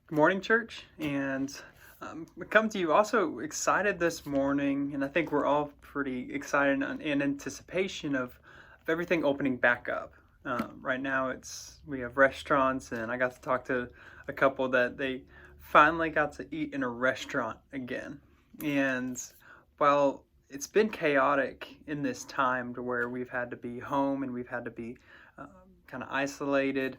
Good morning, church, and we come to you also excited this morning, and I think we're all pretty excited in anticipation of everything opening back up. Right now, we have restaurants, and I got to talk to a couple that they finally got to eat in a restaurant again. And while it's been chaotic in this time to where we've had to be home and we've had to be kind of isolated,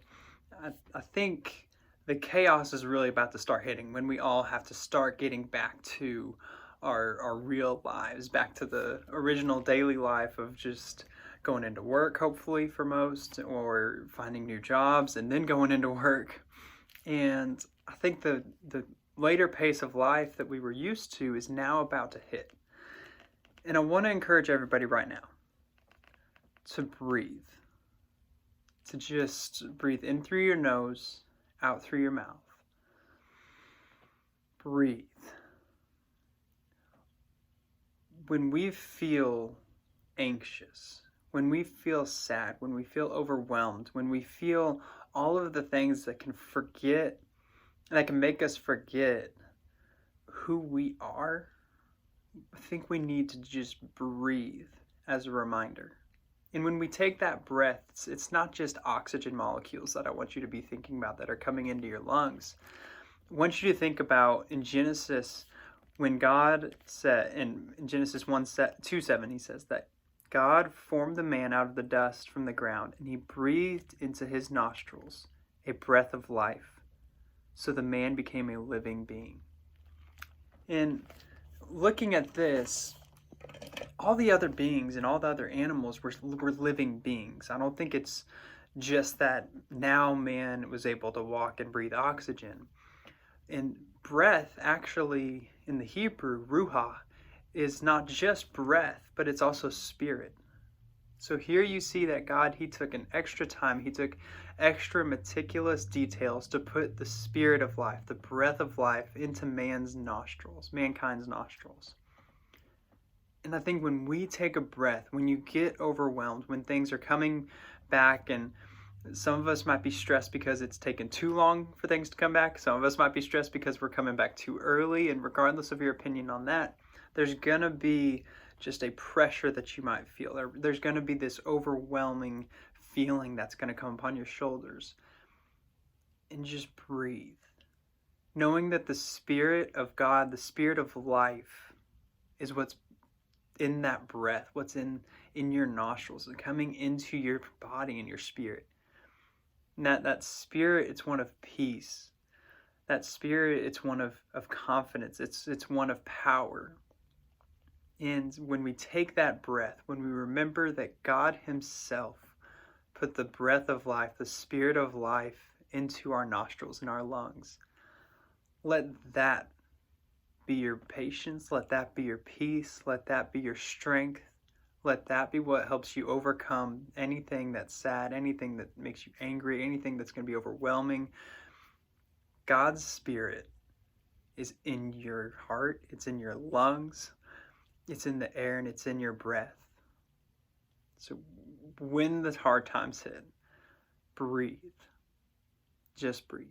I think the chaos is really about to start hitting when we all have to start getting back to our real lives, back to the original daily life of just going into work, hopefully for most, or finding new jobs and then going into work. And I think the later pace of life that we were used to is now about to hit. And I want to encourage everybody right now to breathe, to just breathe in through your nose, out through your mouth. Breathe. When we feel anxious, when we feel sad, when we feel overwhelmed, when we feel all of the things that can make us forget who we are, I think we need to just breathe as a reminder. And when we take that breath, it's not just oxygen molecules that I want you to be thinking about that are coming into your lungs. I want you to think about in Genesis, when God said, in Genesis 2:7, he says that God formed the man out of the dust from the ground, and he breathed into his nostrils a breath of life. So the man became a living being. And looking at this, all the other beings and all the other animals were living beings. I don't think it's just that now man was able to walk and breathe oxygen. And breath, actually, in the Hebrew, ruha, is not just breath, but it's also spirit. So here you see that God, he took an extra time, he took extra meticulous details to put the spirit of life, the breath of life, into mankind's nostrils. And I think when we take a breath, when you get overwhelmed, when things are coming back, and some of us might be stressed because it's taken too long for things to come back. Some of us might be stressed because we're coming back too early. And regardless of your opinion on that, there's going to be just a pressure that you might feel. There's going to be this overwhelming feeling that's going to come upon your shoulders. And just breathe, knowing that the Spirit of God, the Spirit of life, is what's in that breath, what's in your nostrils, and coming into your body and your spirit. And that spirit, it's one of peace. That spirit, it's one of confidence. It's one of power. And when we take that breath, when we remember that God himself put the breath of life, the spirit of life, into our nostrils and our lungs, let that be your patience, let that be your peace, let that be your strength, let that be what helps you overcome anything that's sad, anything that makes you angry, anything that's going to be overwhelming. God's Spirit is in your heart, it's in your lungs, it's in the air, and it's in your breath. So when the hard times hit, breathe. Just breathe.